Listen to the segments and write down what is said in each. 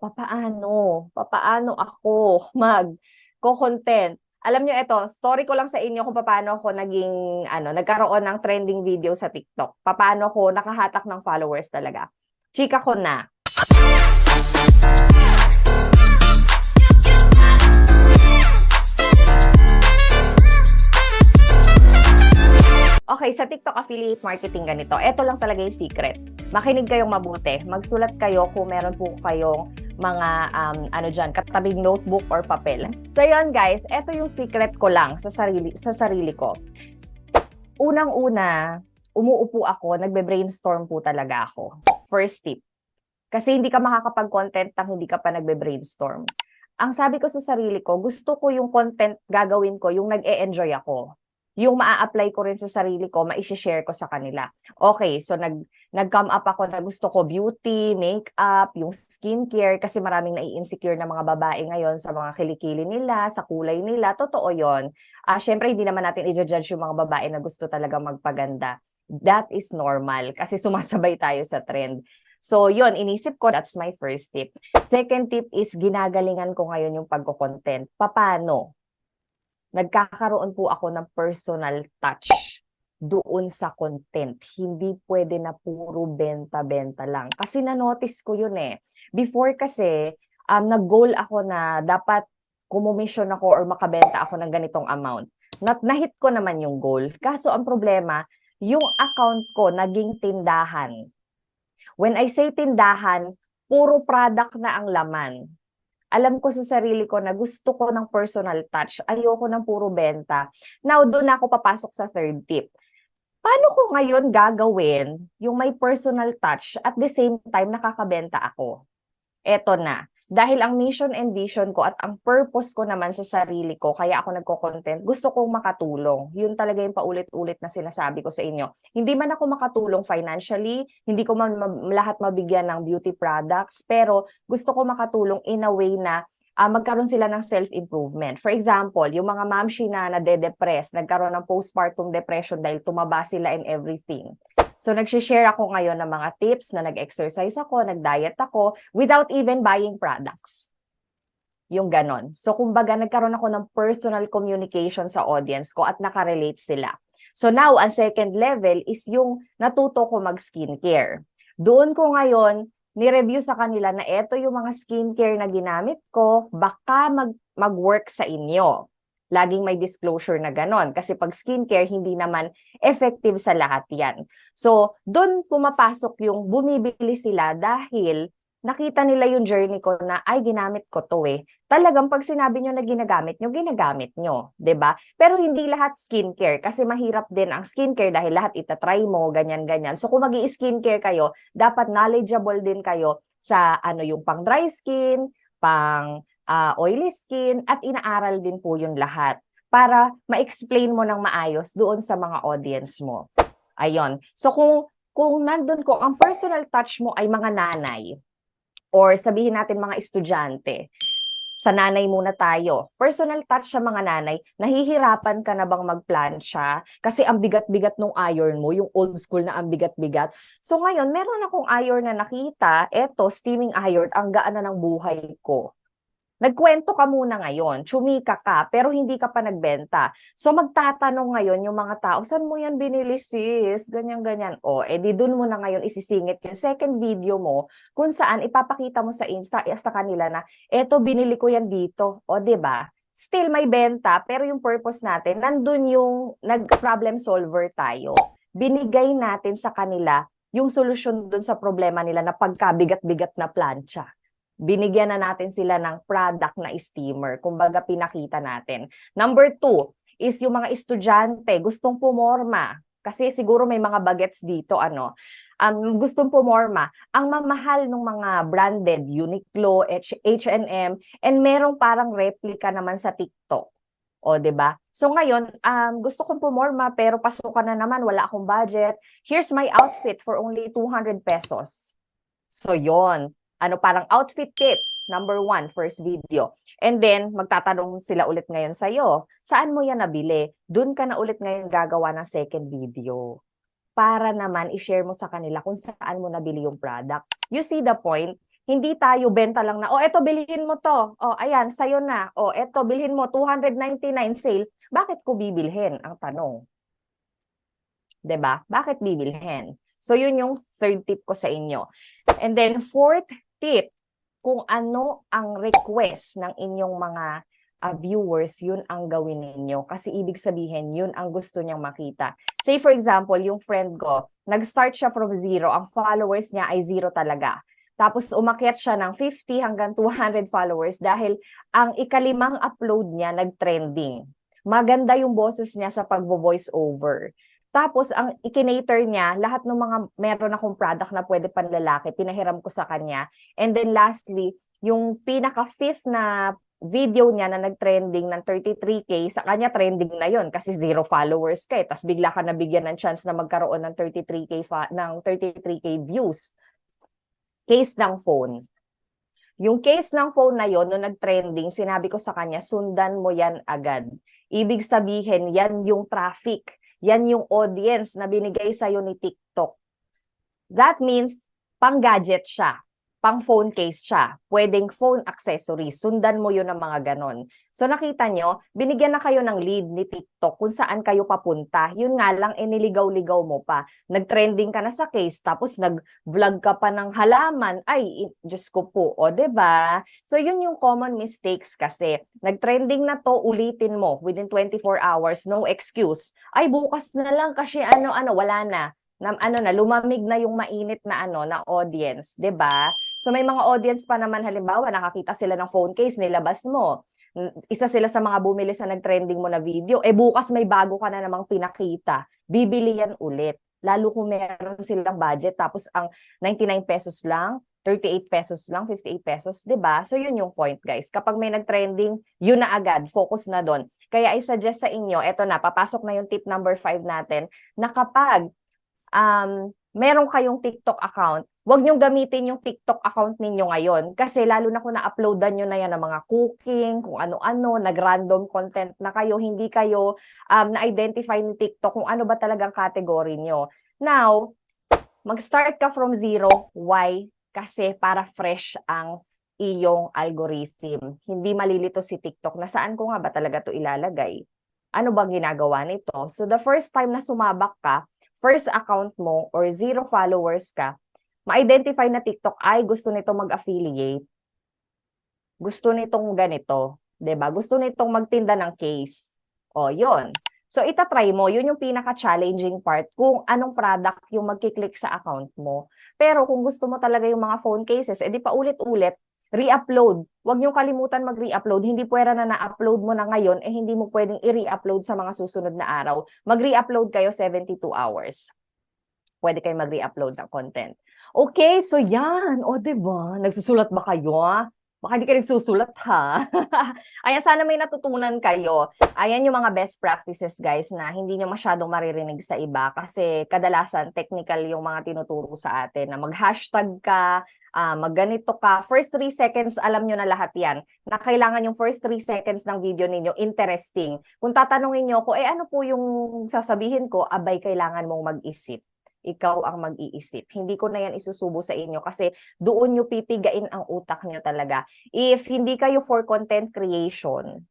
Papaano ako mag-content? Alam nyo, ito, story ko lang sa inyo kung paano ako nagkaroon ng trending video sa TikTok. Paano ako nakahatak ng followers talaga. Chika ko na. Okay, sa TikTok affiliate marketing ganito. Ito lang talaga yung secret. Makinig kayong mabuti. Magsulat kayo kung meron po kayong mga katabing notebook or papel. So yun guys, ito yung secret ko lang sa sarili ko. Unang-una, umuupo ako, nagbe-brainstorm po talaga ako. First tip. Kasi hindi ka makakapag-content nang hindi ka pa nagbe-brainstorm. Ang sabi ko sa sarili ko, gusto ko yung content gagawin ko, yung nag-e-enjoy ako. Yung maa-apply ko rin sa sarili ko, ma-share ko sa kanila. Okay, so nag-come up ako na gusto ko beauty, makeup, yung skincare, kasi maraming nai-insecure na mga babae ngayon sa mga kilikili nila, sa kulay nila. Totoo yon. Syempre, hindi naman natin i-judge yung mga babae na gusto talaga magpaganda. That is normal kasi sumasabay tayo sa trend. So, yon, inisip ko, that's my first tip. Second tip is ginagalingan ko ngayon yung pagko-content. Paano? Nagkakaroon po ako ng personal touch doon sa content. Hindi pwede na puro benta-benta lang. Kasi na-notice ko yun eh. Before kasi, nag-goal ako na dapat kumomisyon ako or makabenta ako ng ganitong amount. Nahit ko naman yung goal. Kaso ang problema, yung account ko naging tindahan. When I say tindahan, puro product na ang laman. Alam ko sa sarili ko na gusto ko ng personal touch. Ayoko ng puro benta. Now, doon ako papasok sa third tip. Paano ko ngayon gagawin yung may personal touch at the same time nakakabenta ako? Eto na. Dahil ang mission and vision ko at ang purpose ko naman sa sarili ko, kaya ako nagko-content, gusto kong makatulong. Yun talaga yung paulit-ulit na sinasabi ko sa inyo. Hindi man ako makatulong financially, hindi ko man lahat mabigyan ng beauty products, pero gusto ko makatulong in a way na magkaroon sila ng self-improvement. For example, yung mga mamshi na nade-depress, nagkaroon ng postpartum depression dahil tumaba sila and everything. So, nag-share ako ngayon ng mga tips na nag-exercise ako, nag-diet ako, without even buying products. Yung ganon. So, kumbaga, nagkaroon ako ng personal communication sa audience ko at nakarelate sila. So, now, ang second level is yung natuto ko mag-skincare. Doon ko ngayon, ni-review sa kanila na eto yung mga skincare na ginamit ko, baka mag-work sa inyo. Laging may disclosure na ganon. Kasi pag skincare, hindi naman effective sa lahat yan. So, doon pumapasok yung bumibili sila dahil nakita nila yung journey ko na, ay, ginamit ko to eh. Talagang pag sinabi nyo na ginagamit nyo. 'Di ba? Pero hindi lahat skincare kasi mahirap din ang skincare dahil lahat itatry mo, ganyan-ganyan. So, kung mag-i-skincare kayo, dapat knowledgeable din kayo sa yung pang dry skin, pang oily skin, at inaaral din po yung lahat para ma-explain mo ng maayos doon sa mga audience mo. Ayon. So kung nandun ko, ang personal touch mo ay mga nanay or sabihin natin mga estudyante, sa nanay muna tayo. Personal touch sa mga nanay, nahihirapan ka na bang magplansya? Kasi ang bigat-bigat nung iron mo, yung old school na ang bigat-bigat. So ngayon, meron akong iron na nakita, eto, steaming iron, ang gaan na ng buhay ko. Nagkwento ka muna ngayon, tsumika ka, pero hindi ka pa nagbenta. So magtatanong ngayon yung mga tao, saan mo yan binili sis? Ganyan-ganyan. O, edi dun mo na ngayon isisingit yung second video mo kung saan ipapakita mo sa kanila na, eto binili ko yan dito. O, ba? Still may benta, pero yung purpose natin, nandun yung nag-problem solver tayo. Binigay natin sa kanila yung solusyon dun sa problema nila na pagkabigat-bigat na plancha. Binigyan na natin sila ng product na steamer. Kumbaga, pinakita natin. Number 2 is yung mga estudyante, gustong pumorma. Kasi siguro may mga bagets dito, gustong pumorma. Ang mamahal ng mga branded, Uniqlo, H&M, and merong parang replica naman sa TikTok. O, 'di ba? So ngayon, gusto kong pumorma pero pasukan na naman, wala akong budget. Here's my outfit for only 200 pesos. So, yon. Parang outfit tips, number 1, first video. And then, magtatanong sila ulit ngayon sa'yo, saan mo yan nabili? Doon ka na ulit ngayon gagawa ng second video. Para naman, i-share mo sa kanila kung saan mo nabili yung product. You see the point? Hindi tayo benta lang na, eto bilhin mo to. Ayan, sa'yo na. Eto bilhin mo, 299 sale. Bakit ko bibilhin? Ang tanong. 'Di ba? Bakit bibilhin? So, yun yung third tip ko sa inyo. And then, fourth tip, kung ano ang request ng inyong mga viewers, yun ang gawin ninyo. Kasi ibig sabihin, yun ang gusto niyang makita. Say for example, yung friend ko, nag-start siya from 0, ang followers niya ay 0 talaga. Tapos umakyat siya ng 50 hanggang 200 followers dahil ang ikalimang upload niya nag-trending. Maganda yung boses niya sa pagvo-voice over. Tapos, ang ikinater niya, lahat ng mga meron akong product na pwede panlalaki, pinahiram ko sa kanya. And then lastly, yung pinaka-fifth na video niya na nag-trending ng 33K, sa kanya trending na yon kasi 0 followers ka eh. Tapos bigla ka nabigyan ng chance na magkaroon ng 33K views. Case ng phone. Yung case ng phone na yon nung nag-trending, sinabi ko sa kanya, sundan mo yan agad. Ibig sabihin, yan yung traffic. Yan yung audience na binigay sa'yo ni TikTok. That means, pang-gadget siya. Pang-phone case siya. Pwedeng phone accessories. Sundan mo yun ng mga ganon. So nakita nyo, binigyan na kayo ng lead ni TikTok kung saan kayo papunta. Yun nga lang, niligaw-ligaw mo pa. Nag-trending ka na sa case, tapos nag-vlog ka pa ng halaman. Ay, Diyos ko po. O, diba? So yun yung common mistakes kasi. Nag-trending na to, ulitin mo within 24 hours. No excuse. Ay, bukas na lang kasi wala na. Lumamig na yung mainit na na audience, 'di ba? So may mga audience pa naman, halimbawa nakakita sila ng phone case, nilabas mo. Isa sila sa mga bumili sa nag-trending mo na video, bukas may bago ka na namang pinakita. Bibili yan ulit. Lalo kung meron silang budget tapos ang 99 pesos lang, 38 pesos lang, 58 pesos, 'di ba? So yun yung point, guys. Kapag may nag-trending, yun na agad, focus na doon. Kaya I suggest sa inyo, eto na, papasok na yung tip number 5 natin, na kapag meron kayong TikTok account, huwag niyong gamitin yung TikTok account ninyo ngayon. Kasi lalo na kung na-uploadan nyo na yan ng mga cooking, kung ano-ano, nag-random content na kayo, hindi kayo na-identify ni TikTok kung ano ba talagang category nyo. Now, mag-start ka from 0. Why? Kasi para fresh ang iyong algorithm. Hindi malilito si TikTok na saan ko nga ba talaga to ilalagay? Ano bang ginagawa nito? So the first time na sumabak ka, first account mo or 0 followers ka, ma-identify na TikTok ay gusto nito mag-affiliate. Gusto nitong ganito, 'di ba? Gusto nitong magtinda ng case. Yon. So itatry mo, yun yung pinaka-challenging part kung anong product yung magki-click sa account mo. Pero kung gusto mo talaga yung mga phone cases, edi pa ulit-ulit, re-upload. Huwag niyong kalimutan mag-re-upload. Hindi pwera na na-upload mo na ngayon, hindi mo pwedeng i-re-upload sa mga susunod na araw. Mag-re-upload kayo 72 hours. Pwede kayo mag-re-upload ng content. Okay, so yan. Diba? Nagsusulat ba kayo? Baka hindi kayo nagsusulat, ha? Ayan, sana may natutunan kayo. Ayan yung mga best practices, guys, na hindi nyo masyadong maririnig sa iba kasi kadalasan technical yung mga tinuturo sa atin na mag-hashtag ka, magganito ka. First 3 seconds, alam nyo na lahat yan. Na kailangan yung first 3 seconds ng video ninyo interesting. Kung tatanungin nyo ko, ano po yung sasabihin ko, abay, kailangan mong mag-isip. Ikaw ang mag-iisip. Hindi ko na yan isusubo sa inyo kasi doon nyo pipigain ang utak nyo talaga. If hindi kayo for content creation,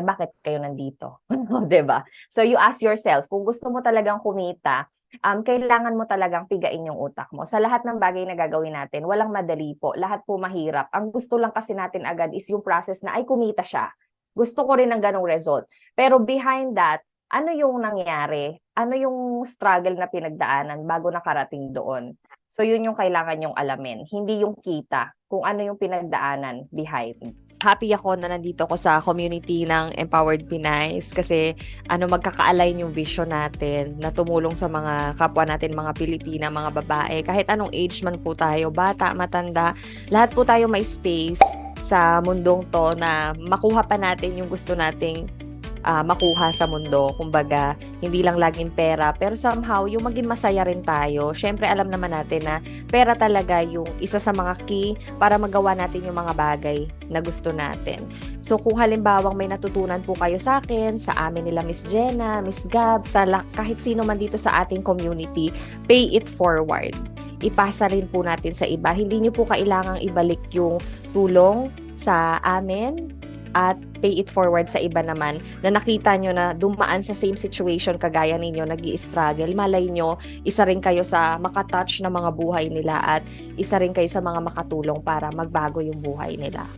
bakit kayo nandito? Diba? So you ask yourself, kung gusto mo talagang kumita, kailangan mo talagang pigain yung utak mo. Sa lahat ng bagay na gagawin natin, walang madali po. Lahat po mahirap. Ang gusto lang kasi natin agad is yung process na ay kumita siya. Gusto ko rin ng ganong result. Pero behind that, ano yung nangyari? Ano yung struggle na pinagdaanan bago nakarating doon? So yun yung kailangan yung alamin. Hindi yung kita kung ano yung pinagdaanan behind. Happy ako na nandito ko sa community ng Empowered Pinays kasi magkaka-align yung vision natin na tumulong sa mga kapwa natin, mga Pilipina, mga babae. Kahit anong age man po tayo, bata, matanda, lahat po tayo may space sa mundong to na makuha pa natin yung gusto nating makuha sa mundo. Kumbaga, hindi lang laging pera, pero somehow, yung maging masaya rin tayo. Syempre, alam naman natin na pera talaga yung isa sa mga key para magawa natin yung mga bagay na gusto natin. So, kung halimbawang may natutunan po kayo sa akin, sa amin nila Miss Jenna, Miss Gab, kahit sino man dito sa ating community, pay it forward. ipasa rin po natin sa iba. Hindi nyo po kailangang ibalik yung tulong sa amin at pay it forward sa iba naman na nakita nyo na dumaan sa same situation kagaya ninyo, nag-i-struggle. Malay nyo, isa rin kayo sa makatouch na mga buhay nila at isa rin kayo sa mga makatulong para magbago yung buhay nila.